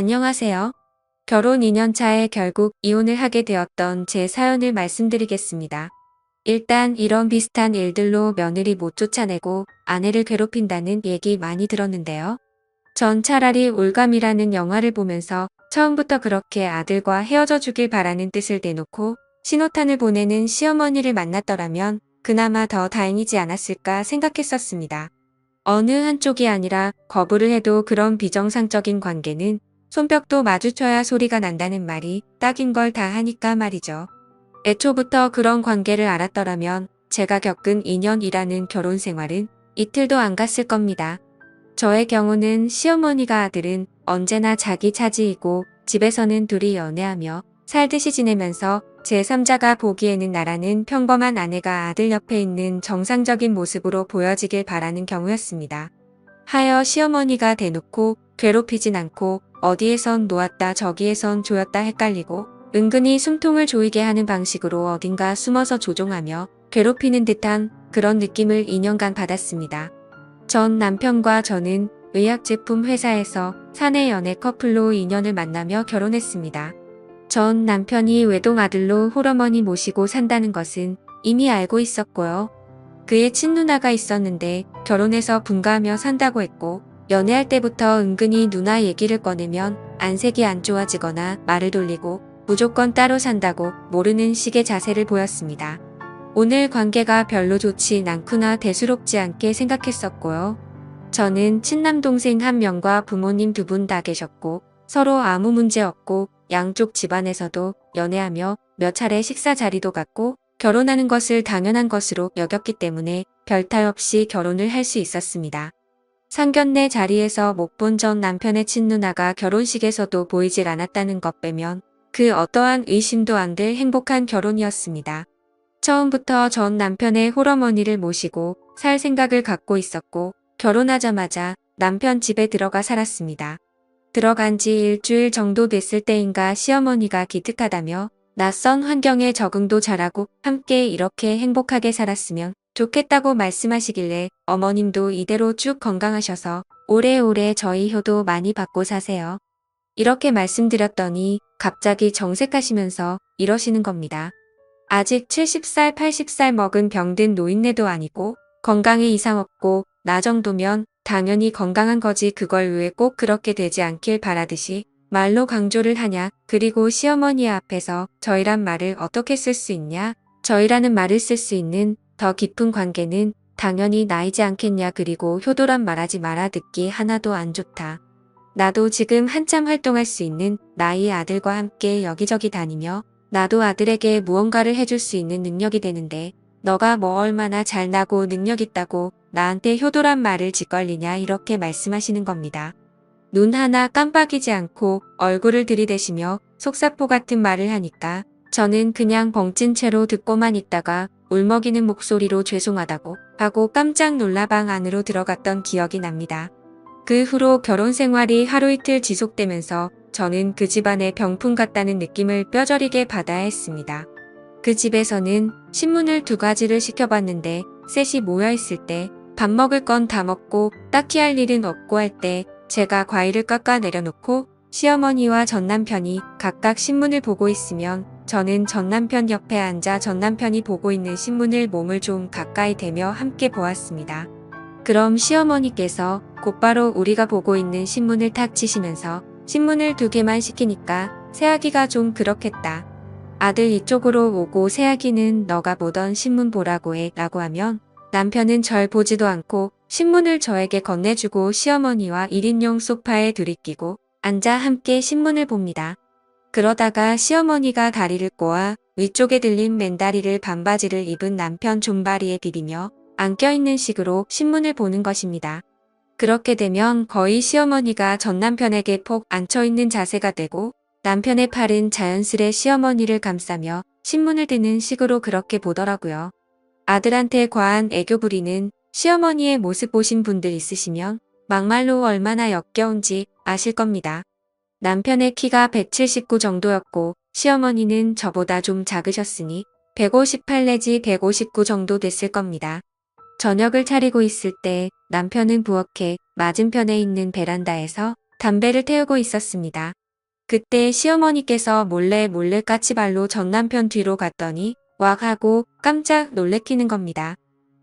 안녕하세요. 결혼 2년 차에 결국 이혼을 하게 되었던 제 사연을 말씀드리겠습니다. 일단 이런 비슷한 일들로 며느리 못 쫓아내고 아내를 괴롭힌다는 얘기 많이 들었는데요. 전 차라리 올감이라는 영화를 보면서 처음부터 그렇게 아들과 헤어져 주길 바라는 뜻을 내놓고 신호탄을 보내는 시어머니를 만났더라면 그나마 더 다행이지 않았을까 생각했었습니다. 어느 한쪽이 아니라 거부를 해도 그런 비정상적인 관계는 손뼉도 마주쳐야 소리가 난다는 말이 딱인 걸 다 하니까 말이죠. 애초부터 그런 관계를 알았더라면 제가 겪은 2년이라는 결혼 생활은 이틀도 안 갔을 겁니다. 저의 경우는 시어머니가 아들은 언제나 자기 차지이고 집에서는 둘이 연애하며 살듯이 지내면서 제3자가 보기에는 나라는 평범한 아내가 아들 옆에 있는 정상적인 모습으로 보여지길 바라는 경우였습니다. 하여 시어머니가 대놓고 괴롭히진 않고 어디에선 놓았다 저기에선 조였다 헷갈리고 은근히 숨통을 조이게 하는 방식으로 어딘가 숨어서 조종하며 괴롭히는 듯한 그런 느낌을 2년간 받았습니다. 전 남편과 저는 의약제품 회사에서 사내 연애 커플로 2년을 만나며 결혼했습니다. 전 남편이 외동아들로 홀어머니 모시고 산다는 것은 이미 알고 있었고요. 그의 친누나가 있었는데 결혼해서 분가하며 산다고 했고 연애할 때부터 은근히 누나 얘기를 꺼내면 안색이 안 좋아지거나 말을 돌리고 무조건 따로 산다고 모르는 식의 자세를 보였습니다. 오늘 관계가 별로 좋지 않거나 대수롭지 않게 생각했었고요. 저는 친남동생 한 명과 부모님 두 분 다 계셨고 서로 아무 문제 없고 양쪽 집안에서도 연애하며 몇 차례 식사 자리도 갔고 결혼하는 것을 당연한 것으로 여겼기 때문에 별 탈 없이 결혼을 할 수 있었습니다. 상견례 자리에서 못 본 전 남편의 친누나가 결혼식에서도 보이질 않았다는 것 빼면 그 어떠한 의심도 안 될 행복한 결혼이었습니다. 처음부터 전 남편의 홀어머니를 모시고 살 생각을 갖고 있었고 결혼하자마자 남편 집에 들어가 살았습니다. 들어간 지 일주일 정도 됐을 때인가 시어머니가 기특하다며 낯선 환경에 적응도 잘하고 함께 이렇게 행복하게 살았으면 좋겠다고 말씀하시길래 어머님도 이대로 쭉 건강하셔서 오래오래 저희 효도 많이 받고 사세요. 이렇게 말씀드렸더니 갑자기 정색하시면서 이러시는 겁니다. 아직 70살, 80살 먹은 병든 노인네도 아니고 건강에 이상 없고 나 정도면 당연히 건강한 거지 그걸 왜 꼭 그렇게 되지 않길 바라듯이 말로 강조를 하냐. 그리고 시어머니 앞에서 저희란 말을 어떻게 쓸 수 있냐. 저희라는 말을 쓸 수 있는 더 깊은 관계는 당연히 나이지 않겠냐. 그리고 효도란 말하지 마라 듣기 하나도 안 좋다. 나도 지금 한참 활동할 수 있는 나이의 아들과 함께 여기저기 다니며 나도 아들에게 무언가를 해줄 수 있는 능력이 되는데 너가 뭐 얼마나 잘나고 능력 있다고 나한테 효도란 말을 짓걸리냐 이렇게 말씀하시는 겁니다. 눈 하나 깜빡이지 않고 얼굴을 들이대시며 속사포 같은 말을 하니까 저는 그냥 벙찐 채로 듣고만 있다가 울먹이는 목소리로 죄송하다고 하고 깜짝 놀라 방 안으로 들어갔던 기억이 납니다. 그 후로 결혼 생활이 하루 이틀 지속되면서 저는 그 집안의 병풍 같다는 느낌을 뼈저리게 받아야 했습니다. 그 집에서는 신문을 2가지를 시켜봤는데 셋이 모여있을 때 밥 먹을 건 다 먹고 딱히 할 일은 없고 할 때 제가 과일을 깎아 내려놓고 시어머니와 전남편이 각각 신문을 보고 있으면 저는 전남편 옆에 앉아 전남편이 보고 있는 신문을 몸을 좀 가까이 대며 함께 보았습니다. 그럼 시어머니께서 곧바로 우리가 보고 있는 신문을 탁 치시면서 신문을 2개만 시키니까 새아기가 좀 그렇겠다. 아들 이쪽으로 오고 새아기는 너가 보던 신문 보라고 해 라고 하면 남편은 절 보지도 않고 신문을 저에게 건네주고 시어머니와 1인용 소파에 들이끼고 앉아 함께 신문을 봅니다. 그러다가 시어머니가 다리를 꼬아 위쪽에 들린 맨다리를 반바지를 입은 남편 존바리에 비비며 안겨있는 식으로 신문을 보는 것입니다. 그렇게 되면 거의 시어머니가 전 남편에게 폭 앉혀있는 자세가 되고 남편의 팔은 자연스레 시어머니를 감싸며 신문을 드는 식으로 그렇게 보더라고요. 아들한테 과한 애교 부리는 시어머니의 모습 보신 분들 있으시면 막말로 얼마나 역겨운지 아실 겁니다. 남편의 키가 179 정도였고 시어머니는 저보다 좀 작으셨으니 158 내지 159 정도 됐을 겁니다. 저녁을 차리고 있을 때 남편은 부엌에 맞은편에 있는 베란다에서 담배를 태우고 있었습니다. 그때 시어머니께서 몰래 까치발로 전 남편 뒤로 갔더니 왁 하고 깜짝 놀래키는 겁니다.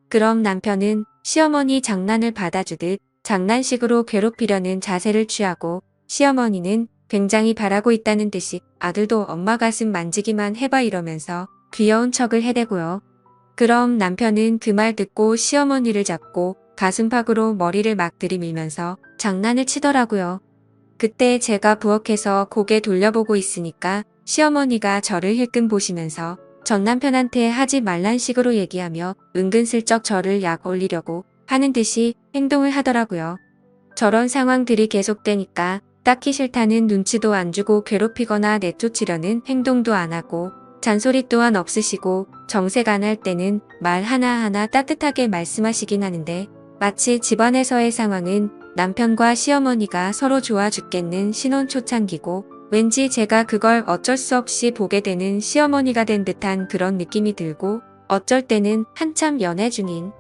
그럼 남편은 시어머니 장난을 받아주듯 장난식으로 괴롭히려는 자세를 취하고 시어머니는 굉장히 바라고 있다는 듯이 아들도 엄마 가슴 만지기만 해봐 이러면서 귀여운 척을 해대고요. 그럼 남편은 그 말 듣고 시어머니를 잡고 가슴팍으로 머리를 막 들이밀면서 장난을 치더라고요. 그때 제가 부엌에서 고개 돌려보고 있으니까 시어머니가 저를 힐끔 보시면서 전 남편한테 하지 말란 식으로 얘기하며 은근슬쩍 저를 약 올리려고 하는 듯이 행동을 하더라고요. 저런 상황들이 계속되니까 딱히 싫다는 눈치도 안 주고 괴롭히거나 내쫓으려는 행동도 안 하고 잔소리 또한 없으시고 정색 안 할 때는 말 하나하나 따뜻하게 말씀하시긴 하는데 마치 집안에서의 상황은 남편과 시어머니가 서로 좋아 죽겠는 신혼 초창기고 왠지 제가 그걸 어쩔 수 없이 보게 되는 시어머니가 된 듯한 그런 느낌이 들고 어쩔 때는 한참 연애 중인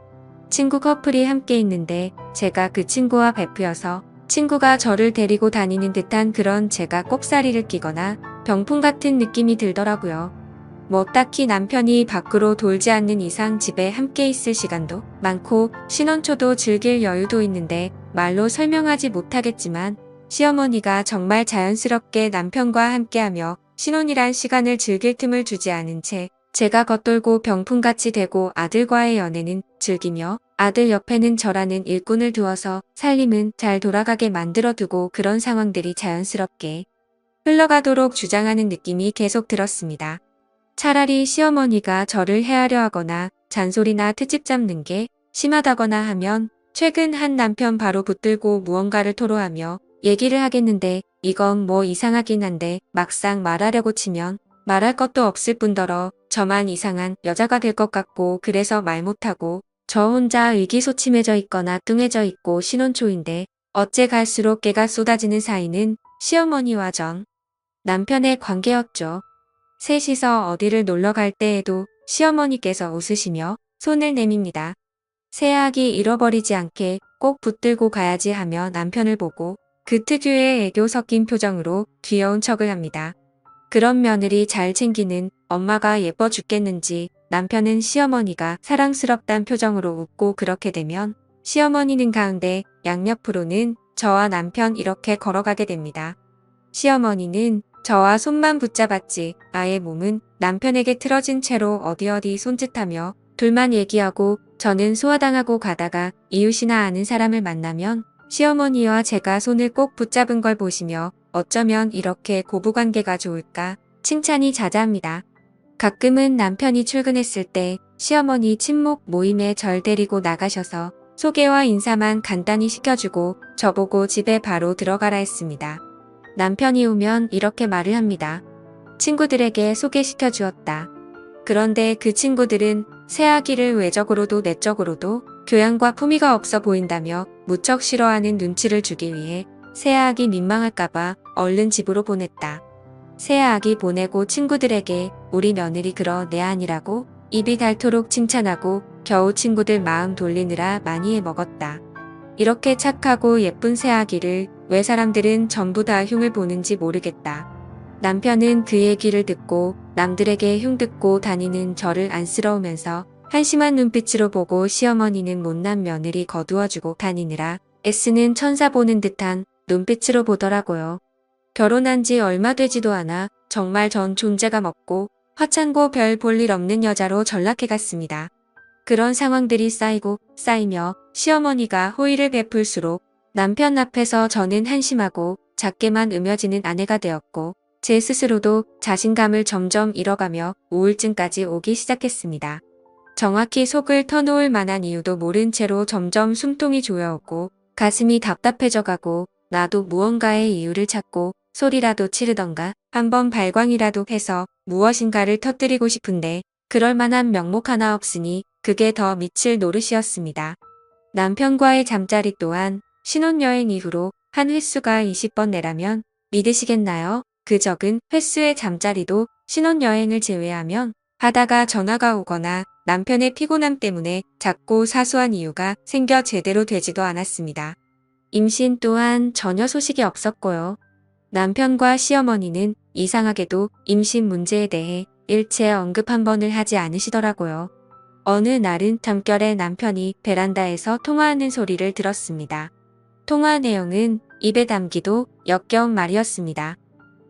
친구 커플이 함께 있는데 제가 그 친구와 베프여서 친구가 저를 데리고 다니는 듯한 그런 제가 꼽사리를 끼거나 병풍 같은 느낌이 들더라고요. 뭐 딱히 남편이 밖으로 돌지 않는 이상 집에 함께 있을 시간도 많고 신혼 초도 즐길 여유도 있는데 말로 설명하지 못하겠지만 시어머니가 정말 자연스럽게 남편과 함께하며 신혼이란 시간을 즐길 틈을 주지 않은 채 제가 겉돌고 병풍같이 되고 아들과의 연애는 즐기며 아들 옆에는 저라는 일꾼을 두어서 살림은 잘 돌아가게 만들어두고 그런 상황들이 자연스럽게 흘러가도록 주장하는 느낌이 계속 들었습니다. 차라리 시어머니가 저를 해하려 하거나 잔소리나 트집 잡는 게 심하다거나 하면 최근 한 남편 바로 붙들고 무언가를 토로하며 얘기를 하겠는데 이건 뭐 이상하긴 한데 막상 말하려고 치면 말할 것도 없을 뿐더러 저만 이상한 여자가 될 것 같고 그래서 말 못하고 저 혼자 의기소침해져 있거나 뚱해져 있고 신혼 초인데 어째 갈수록 깨가 쏟아지는 사이는 시어머니와 전 남편의 관계였죠. 셋이서 어디를 놀러 갈 때에도 시어머니께서 웃으시며 손을 내밉니다. 새아기 잃어버리지 않게 꼭 붙들고 가야지 하며 남편을 보고 그 특유의 애교 섞인 표정으로 귀여운 척을 합니다. 그런 며느리 잘 챙기는 엄마가 예뻐 죽겠는지 남편은 시어머니가 사랑스럽단 표정으로 웃고 그렇게 되면 시어머니는 가운데 양옆으로는 저와 남편 이렇게 걸어가게 됩니다. 시어머니는 저와 손만 붙잡았지 아예 몸은 남편에게 틀어진 채로 어디 손짓하며 둘만 얘기하고 저는 소화당하고 가다가 이웃이나 아는 사람을 만나면 시어머니와 제가 손을 꼭 붙잡은 걸 보시며 어쩌면 이렇게 고부관계가 좋을까 칭찬이 자자합니다. 가끔은 남편이 출근했을 때 시어머니 친목 모임에 절 데리고 나가셔서 소개와 인사만 간단히 시켜주고 저보고 집에 바로 들어가라 했습니다. 남편이 오면 이렇게 말을 합니다. 친구들에게 소개시켜 주었다. 그런데 그 친구들은 새아기를 외적으로도 내적으로도 교양과 품위가 없어 보인다며 무척 싫어하는 눈치를 주기 위해 새아기 민망할까봐 얼른 집으로 보냈다. 새아기 보내고 친구들에게 우리 며느리 그러 내 아니라고 입이 닳도록 칭찬하고 겨우 친구들 마음 돌리느라 많이 해먹었다. 이렇게 착하고 예쁜 새아기를 왜 사람들은 전부 다 흉을 보는지 모르겠다. 남편은 그 얘기를 듣고 남들에게 흉 듣고 다니는 저를 안쓰러우면서 한심한 눈빛으로 보고 시어머니는 못난 며느리 거두어주고 다니느라 애쓰는 천사 보는 듯한 눈빛으로 보더라고요. 결혼한 지 얼마 되지도 않아 정말 전 존재감 없고 화창고 별 볼 일 없는 여자로 전락해갔습니다. 그런 상황들이 쌓이며 시어머니가 호의를 베풀수록 남편 앞에서 저는 한심하고 작게만 으며지는 아내가 되었고 제 스스로도 자신감을 점점 잃어가며 우울증까지 오기 시작했습니다. 정확히 속을 터놓을 만한 이유도 모른 채로 점점 숨통이 조여오고 가슴이 답답해져가고 나도 무언가의 이유를 찾고 소리라도 치르던가 한번 발광이라도 해서 무엇인가를 터뜨리고 싶은데 그럴 만한 명목 하나 없으니 그게 더 미칠 노릇이었습니다. 남편과의 잠자리 또한 신혼여행 이후로 한 횟수가 20번 내라면 믿으시겠나요? 그 적은 횟수의 잠자리도 신혼여행을 제외하면 하다가 전화가 오거나 남편의 피곤함 때문에 작고 사소한 이유가 생겨 제대로 되지도 않았습니다. 임신 또한 전혀 소식이 없었고요. 남편과 시어머니는 이상하게도 임신 문제에 대해 일체 언급 한 번을 하지 않으시더라고요. 어느 날은 잠결에 남편이 베란다에서 통화하는 소리를 들었습니다. 통화 내용은 입에 담기도 역겨운 말이었습니다.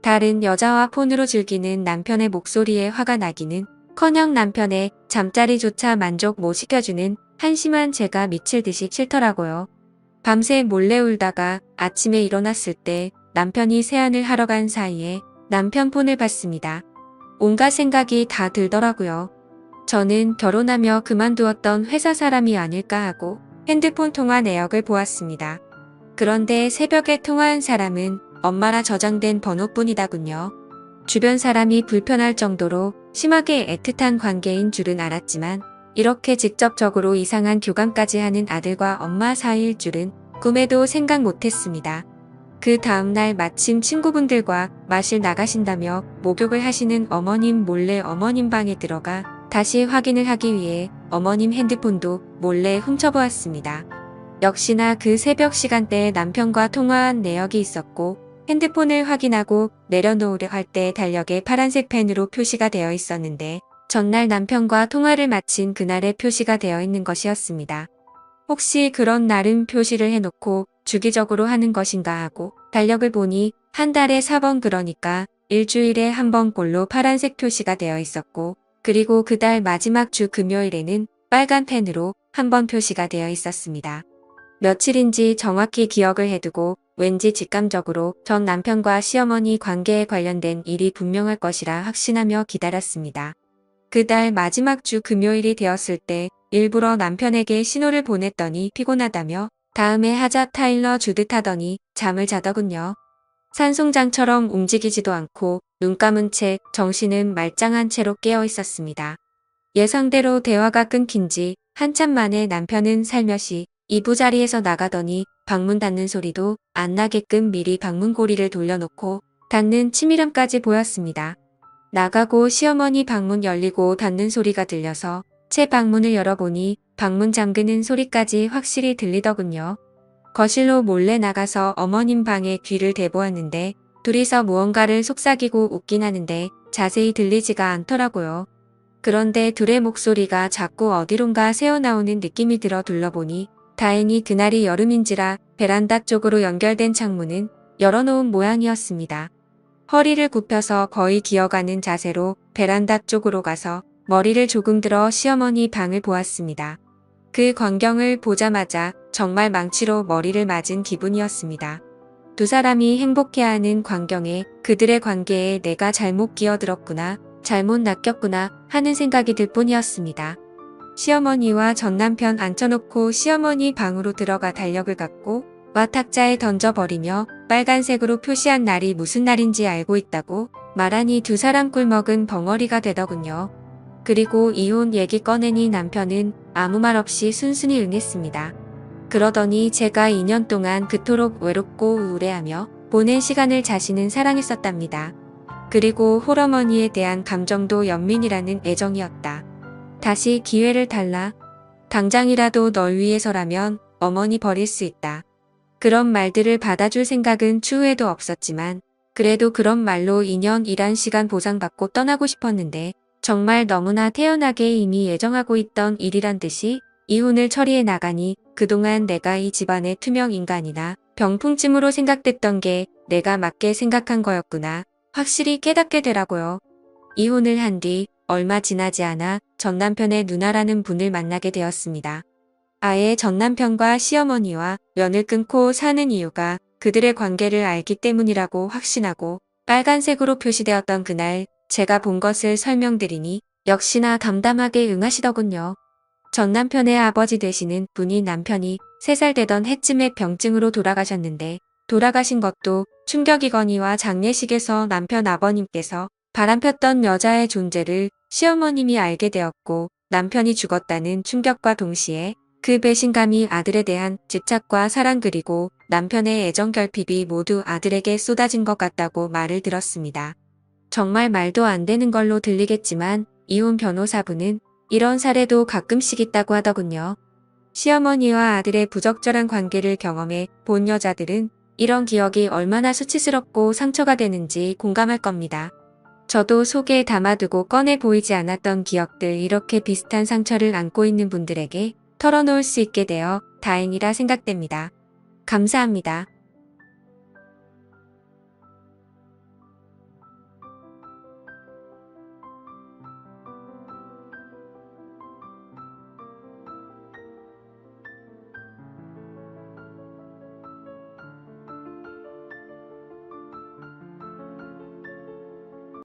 다른 여자와 폰으로 즐기는 남편의 목소리에 화가 나기는 커녕 남편의 잠자리조차 만족 못 시켜주는 한심한 제가 미칠 듯이 싫더라고요. 밤새 몰래 울다가 아침에 일어났을 때 남편이 세안을 하러 간 사이에 남편 폰을 봤습니다. 온갖 생각이 다 들더라고요. 저는 결혼하며 그만두었던 회사 사람이 아닐까 하고 핸드폰 통화 내역을 보았습니다. 그런데 새벽에 통화한 사람은 엄마라 저장된 번호뿐이다군요. 주변 사람이 불편할 정도로 심하게 애틋한 관계인 줄은 알았지만 이렇게 직접적으로 이상한 교감까지 하는 아들과 엄마 사이일 줄은 꿈에도 생각 못했습니다. 그 다음날 마침 친구분들과 마실 나가신다며 목욕을 하시는 어머님 몰래 어머님 방에 들어가 다시 확인을 하기 위해 어머님 핸드폰도 몰래 훔쳐보았습니다. 역시나 그 새벽 시간대에 남편과 통화한 내역이 있었고 핸드폰을 확인하고 내려놓으려 할 때 달력에 파란색 펜으로 표시가 되어 있었는데 전날 남편과 통화를 마친 그날에 표시가 되어 있는 것이었습니다. 혹시 그런 날은 표시를 해놓고 주기적으로 하는 것인가 하고 달력을 보니 한 달에 4번 그러니까 일주일에 한 번꼴로 파란색 표시가 되어 있었고 그리고 그달 마지막 주 금요일에는 빨간 펜으로 한 번 표시가 되어 있었습니다. 며칠인지 정확히 기억을 해두고 왠지 직감적으로 전 남편과 시어머니 관계에 관련된 일이 분명할 것이라 확신하며 기다렸습니다. 그달 마지막 주 금요일이 되었을 때 일부러 남편에게 신호를 보냈더니 피곤하다며 다음에 하자 타일러 주듯 하더니 잠을 자더군요. 산송장처럼 움직이지도 않고 눈 감은 채 정신은 말짱한 채로 깨어 있었습니다. 예상대로 대화가 끊긴 지 한참 만에 남편은 살며시 이부자리에서 나가더니 방문 닫는 소리도 안 나게끔 미리 방문고리를 돌려놓고 닫는 치밀함까지 보였습니다. 나가고 시어머니 방문 열리고 닫는 소리가 들려서 채 방문을 열어보니 방문 잠그는 소리까지 확실히 들리더군요. 거실로 몰래 나가서 어머님 방에 귀를 대보았는데 둘이서 무언가를 속삭이고 웃긴 하는데 자세히 들리지가 않더라고요. 그런데 둘의 목소리가 자꾸 어디론가 새어나오는 느낌이 들어 둘러보니 다행히 그날이 여름인지라 베란다 쪽으로 연결된 창문은 열어놓은 모양이었습니다. 허리를 굽혀서 거의 기어가는 자세로 베란다 쪽으로 가서 머리를 조금 들어 시어머니 방을 보았습니다. 그 광경을 보자마자 정말 망치로 머리를 맞은 기분이었습니다. 두 사람이 행복해하는 광경에 그들의 관계에 내가 잘못 끼어들었구나, 잘못 낚였구나 하는 생각이 들 뿐이었습니다. 시어머니와 전남편 앉혀놓고 시어머니 방으로 들어가 달력을 갖고 와 탁자에 던져버리며 빨간색으로 표시한 날이 무슨 날인지 알고 있다고 말하니 두 사람 꿀먹은 벙어리가 되더군요. 그리고 이혼 얘기 꺼내니 남편은 아무 말 없이 순순히 응했습니다. 그러더니 제가 2년 동안 그토록 외롭고 우울해하며 보낸 시간을 자신은 사랑했었답니다. 그리고 홀어머니에 대한 감정도 연민이라는 애정이었다. 다시 기회를 달라. 당장이라도 널 위해서라면 어머니 버릴 수 있다. 그런 말들을 받아줄 생각은 추후에도 없었지만 그래도 그런 말로 2년 일한 시간 보상받고 떠나고 싶었는데 정말 너무나 태연하게 이미 예정하고 있던 일이란 듯이 이혼을 처리해 나가니 그동안 내가 이 집안의 투명 인간이나 병풍찜으로 생각됐던 게 내가 맞게 생각한 거였구나. 확실히 깨닫게 되라고요. 이혼을 한 뒤 얼마 지나지 않아 전남편의 누나라는 분을 만나게 되었습니다. 아예 전남편과 시어머니와 연을 끊고 사는 이유가 그들의 관계를 알기 때문이라고 확신하고 빨간색으로 표시되었던 그날 제가 본 것을 설명드리니 역시나 담담하게 응하시더군요. 전남편의 아버지 되시는 분이 남편이 3살 되던 해쯤에 병증으로 돌아가셨는데 돌아가신 것도 충격이거니와 장례식에서 남편 아버님께서 바람폈던 여자의 존재를 시어머님이 알게 되었고 남편이 죽었다는 충격과 동시에 그 배신감이 아들에 대한 집착과 사랑 그리고 남편의 애정 결핍이 모두 아들에게 쏟아진 것 같다고 말을 들었습니다. 정말 말도 안 되는 걸로 들리겠지만 이혼 변호사분은 이런 사례도 가끔씩 있다고 하더군요. 시어머니와 아들의 부적절한 관계를 경험해 본 여자들은 이런 기억이 얼마나 수치스럽고 상처가 되는지 공감할 겁니다. 저도 속에 담아두고 꺼내 보이지 않았던 기억들, 이렇게 비슷한 상처를 안고 있는 분들에게 털어놓을 수 있게 되어 다행이라 생각됩니다. 감사합니다.